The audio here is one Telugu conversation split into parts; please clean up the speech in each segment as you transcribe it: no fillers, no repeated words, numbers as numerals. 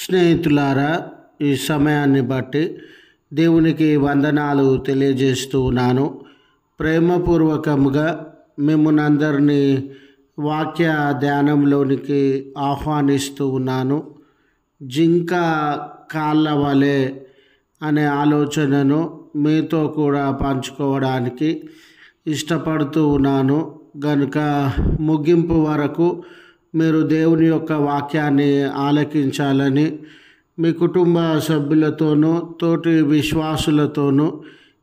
స్నేహితులారా, ఈ సమయాన్ని బట్టి దేవునికి వందనాలు తెలియజేస్తూ ఉన్నాను. ప్రేమపూర్వకముగా మిమ్మల్ని అందరినీ వాక్య ధ్యానంలోనికి ఆహ్వానిస్తూ ఉన్నాను. జింక కాళ్ళ వలె అనే ఆలోచనను మీతో కూడా పంచుకోవడానికి ఇష్టపడుతూ ఉన్నాను. కనుక ముగింపు వరకు మీరు దేవుని యొక్క వాక్యాన్ని ఆలకించాలని, మీ కుటుంబ సభ్యులతోనూ తోటి విశ్వాసులతోనూ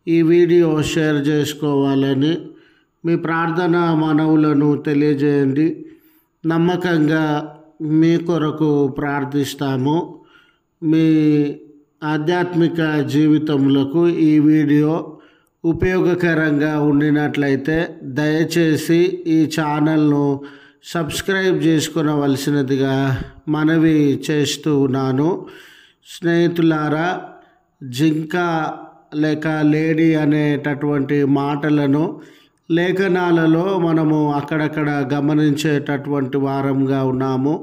ఈ వీడియో షేర్ చేసుకోవాలని మీ ప్రార్థన మనవులను తెలియజేయండి. నమ్మకంగా మీ కొరకు ప్రార్థిస్తాము. మీ ఆధ్యాత్మిక జీవితములకు ఈ వీడియో ఉపయోగకరంగా ఉండినట్లయితే దయచేసి ఈ ఛానల్ను సబ్స్క్రైబ్ చేసుకునవలసినదిగా మనవి చేస్తూ ఉన్నాను. స్నేహితులారా, జింక లేక లేడీ అనేటటువంటి మాటలను లేఖనాలలో మనము అక్కడక్కడ గమనించేటటువంటి వారంగా ఉన్నాము.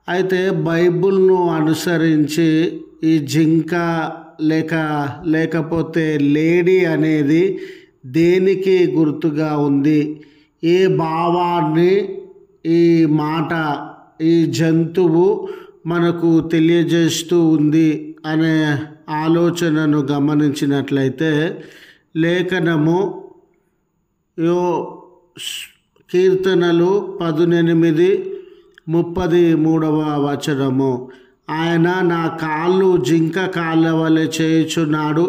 అయితే బైబిల్ను అనుసరించి ఈ జింక లేకపోతే లేడీ అనేది దేనికి గుర్తుగా ఉంది, ఏ భావాన్ని ఈ మాట, ఈ జంతువు మనకు తెలియజేస్తూ ఉంది అనే ఆలోచనను గమనించినట్లయితే, లేఖనము కీర్తనలు 18:33 ఆయన నా కాళ్ళు జింక కాళ్ళ వలె చేయుచున్నాడు,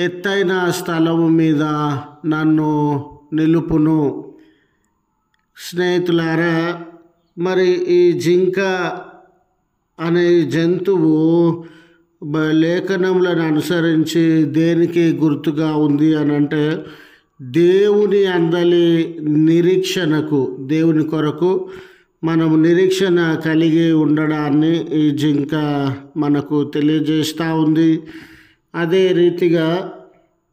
ఎత్తైన స్థలము మీద నన్ను నిలుపును. స్నేహితులారా, మరి ఈ జింక అనే జంతువు లేఖనములను అనుసరించి దేనికి గుర్తుగా ఉంది అని అంటే, దేవుని అందలి నిరీక్షణకు, దేవుని కొరకు మనము నిరీక్షణ కలిగి ఉండడాన్ని ఈ జింక మనకు తెలియజేస్తూ ఉంది. అదే రీతిగా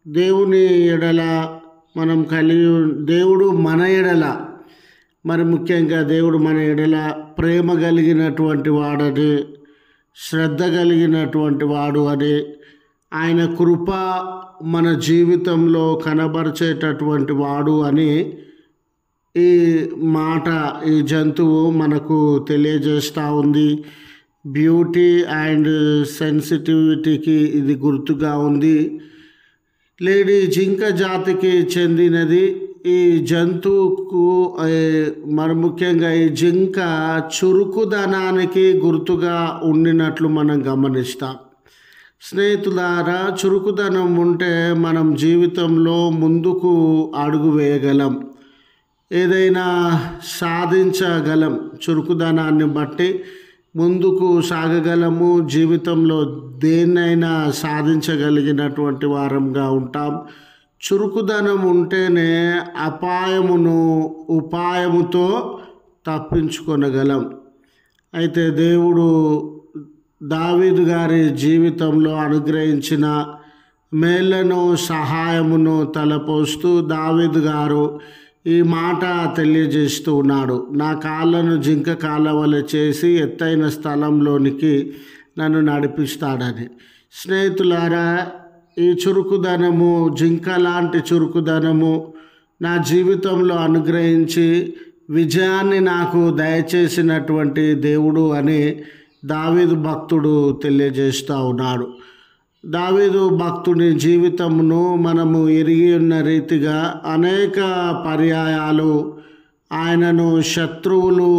దేవుని ఎడల మనం దేవుడు మన ఎడల, మరి ముఖ్యంగా దేవుడు మన ఎడల ప్రేమ కలిగినటువంటి వాడని, శ్రద్ధ కలిగినటువంటి వాడు అని, ఆయన కృప మన జీవితంలో కనబరిచేటటువంటి వాడు అని ఈ మాట, ఈ జంతువు మనకు తెలియజేస్తూ ఉంది. బ్యూటీ అండ్ సెన్సిటివిటీకి ఇది గుర్తుగా ఉంది. లేడీ జింక జాతికి చెందినది. ఈ జంతువుకు మరి ముఖ్యంగా ఈ జింక చురుకుదనానికి గుర్తుగా ఉండినట్లు మనం గమనిస్తాం. స్నేహితులారా, చురుకుదనం ఉంటే మనం జీవితంలో ముందుకు అడుగు వేయగలం, ఏదైనా సాధించగలం. చురుకుదనాన్ని బట్టి ముందుకు సాగగలము, జీవితంలో దేన్నైనా సాధించగలిగినటువంటి వారంగా ఉంటాం. చురుకుదనం ఉంటేనే అపాయమును ఉపాయముతో తప్పించుకొనగలం. అయితే దేవుడు దావీదు గారి జీవితంలో అనుగ్రహించిన మేళ్లను, సహాయమును తలపోస్తూ దావీదు గారు ఈ మాట తెలియజేస్తూ ఉన్నాడు. నా కాళ్ళను జింక కాళ్ళ వలె చేసి ఎత్తైన స్థలంలోనికి నన్ను నడిపిస్తాడని. స్నేహితులారా, ఈ చురుకుదనము, జింక లాంటి చురుకుదనము నా జీవితంలో అనుగ్రహించి విజయాన్ని నాకు దయచేసినటువంటి దేవుడు అని దావీదు భక్తుడు తెలియజేస్తూ ఉన్నాడు. దావీదు భక్తుని జీవితమును మనము ఎరిగి ఉన్న రీతిగా అనేక పర్యాయాలు ఆయనను శత్రువులు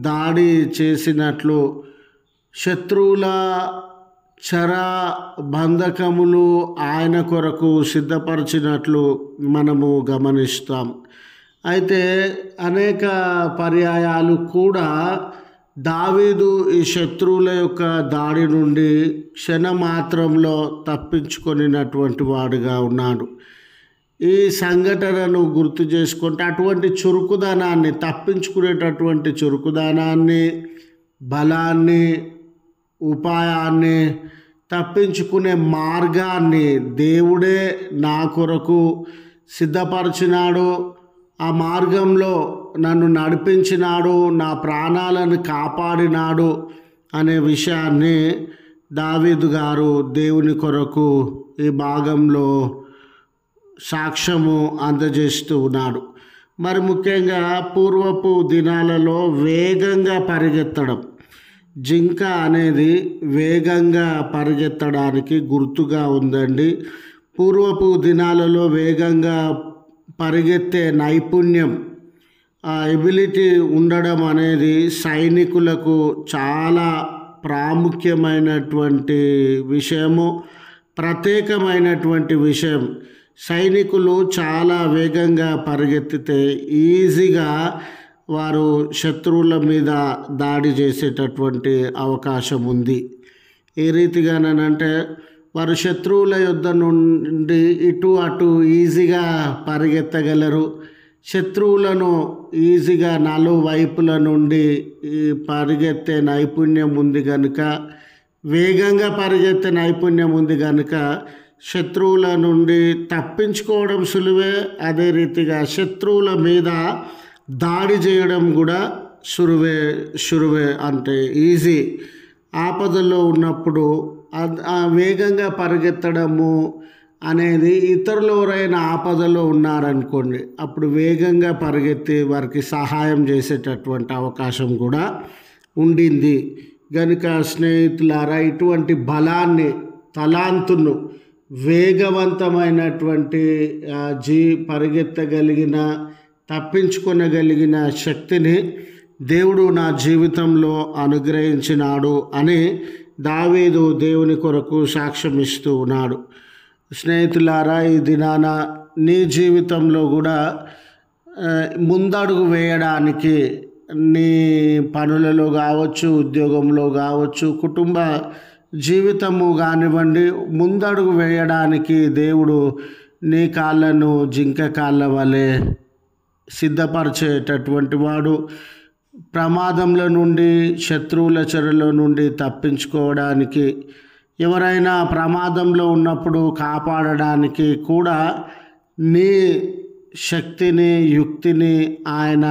దాడి చేసినట్లు, శత్రువుల చెర బంధకములు ఆయన కొరకు సిద్ధపరిచినట్లు మనము గమనిస్తాం. అయితే అనేక పర్యాయాలు కూడా దావీదు ఈ శత్రువుల యొక్క దాడి నుండి క్షణమాత్రంలో తప్పించుకొనినటువంటి వాడుగా ఉన్నాడు. ఈ సంఘటనను గుర్తు చేసుకుంటే అటువంటి చురుకుదనాన్ని, తప్పించుకునేటటువంటి చురుకుదనాన్ని, బలాన్ని, ఉపాయాన్ని, తప్పించుకునే మార్గాన్ని దేవుడే నా కొరకు సిద్ధపరిచినాడు. ఆ మార్గంలో నన్ను నడిపించినాడు, నా ప్రాణాలను కాపాడినాడు అనే విషయాన్ని దావీదు గారు దేవుని కొరకు ఈ భాగంలో సాక్ష్యము అందజేస్తూ ఉన్నాడు. మరి ముఖ్యంగా పూర్వపు దినాలలో వేగంగా పరిగెత్తడం, జింక అనేది వేగంగా పరిగెత్తడానికి గుర్తుగా ఉందండి. పూర్వపు దినాలలో వేగంగా పరిగెత్తే నైపుణ్యం, ఆ ఎబిలిటీ ఉండడం అనేది సైనికులకు చాలా ప్రాముఖ్యమైనటువంటి విషయము, ప్రత్యేకమైనటువంటి విషయం. సైనికులు చాలా వేగంగా పరిగెత్తితే ఈజీగా వారు శత్రువుల మీద దాడి చేసేటటువంటి అవకాశం ఉంది. ఏ రీతిగానంటే వారు శత్రువుల యుద్ధ నుండి ఇటు అటు ఈజీగా పరిగెత్తగలరు. శత్రువులను ఈజీగా నలువైపుల నుండి పరిగెత్తే నైపుణ్యం ఉంది కనుక, వేగంగా పరిగెత్తే నైపుణ్యం ఉంది కనుక శత్రువుల నుండి తప్పించుకోవడం సులువే. అదే రీతిగా శత్రువుల మీద దాడి చేయడం కూడా సులువే అంటే ఈజీ. ఆపదలో ఉన్నప్పుడు వేగంగా పరిగెత్తడము అనేది, ఇతరులు ఎవరైనా ఆపదలో ఉన్నారనుకోండి, అప్పుడు వేగంగా పరిగెత్తి వారికి సహాయం చేసేటటువంటి అవకాశం కూడా ఉండింది. కనుక స్నేహితులారా, ఇటువంటి బలాన్ని, తలాంతును, వేగవంతమైనటువంటి పరిగెత్తగలిగిన, తప్పించుకొనగలిగిన శక్తిని దేవుడు నా జీవితంలో అనుగ్రహించినాడు అని దావీదు దేవుని కొరకు సాక్ష్యం ఇస్తూ ఉన్నాడు. స్నేహితులారా, ఈ దినాన నీ జీవితంలో కూడా ముందడుగు వేయడానికి, నీ పనులలో కావచ్చు, ఉద్యోగంలో కావచ్చు, కుటుంబ జీవితము కానివ్వండి, ముందడుగు వేయడానికి దేవుడు నీ కాళ్ళను జింక కాళ్ళ వలె సిద్ధపరిచేటటువంటి వాడు. ప్రమాదంల నుండి, శత్రువుల చెరలో నుండి తప్పించుకోవడానికి, ఎవరైనా ప్రమాదంలో ఉన్నప్పుడు కాపాడడానికి కూడా నీ శక్తిని, యుక్తిని, ఆయన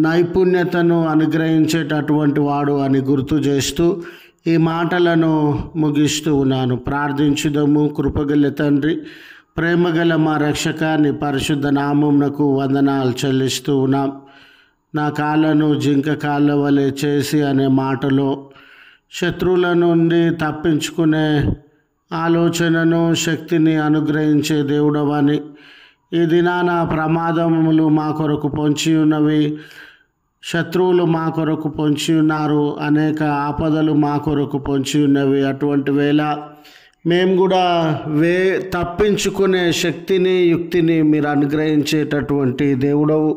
నైపుణ్యతను అనుగ్రహించేటటువంటి వాడు అని గుర్తు చేస్తూ ఈ మాటలను ముగిస్తూ ఉన్నాను. ప్రార్థించుదాము. కృపగల తండ్రి, ప్రేమగల మా రక్షక, నీ పరిశుద్ధ నామమునకు వందనాలు చెల్లిస్తూ ఉన్నాం. నా కాళ్ళను జింక కాళ్ళ వలె చేసి అనే మాటలో శత్రువుల నుండి తప్పించుకునే ఆలోచనను, శక్తిని అనుగ్రహించే దేవుడవని, ఈ దినాన ప్రమాదములు మా కొరకు పొంచి ఉన్నవి, శత్రువులు మా కొరకు పొంచి ఉన్నారు, అనేక ఆపదలు మా కొరకు పొంచి ఉన్నవి. అటువంటి వేళ మేము కూడా తప్పించుకునే శక్తిని, యుక్తిని మీరు అనుగ్రహించేటటువంటి దేవుడవు.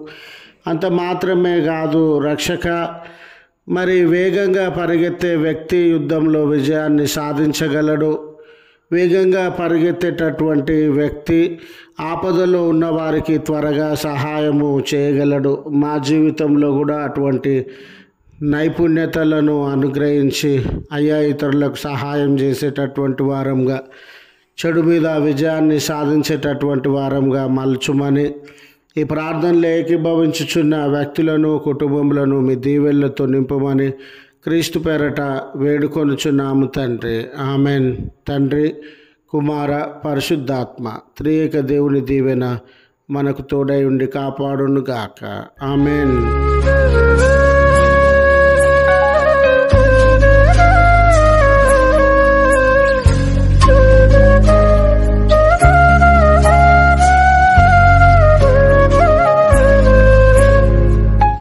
అంత మాత్రమే కాదు రక్షక, మరి వేగంగా పరిగెత్తే వ్యక్తి యుద్ధంలో విజయాన్ని సాధించగలడు. వేగంగా పరిగెత్తేటటువంటి వ్యక్తి ఆపదలో ఉన్న వారికి త్వరగా సహాయము చేయగలడు. మా జీవితంలో కూడా అటువంటి నైపుణ్యతలను అనుగ్రహించి అయ్యా, ఇతరులకు సహాయం చేసేటటువంటి వారంగా, చెడు మీద విజయాన్ని సాధించేటటువంటి వారంగా మలుచుమని ఈ ప్రార్థనలో ఏకీభవించుచున్న వ్యక్తులను, కుటుంబములను మీ దీవెనలతో నింపమని క్రీస్తు పేరట వేడుకొనుచున్నాము తండ్రి. ఆమెన్. తండ్రి, కుమార, పరిశుద్ధాత్మ త్రియేక దేవుని దీవెన మనకు తోడై ఉండి కాపాడును గాక. ఆమెన్.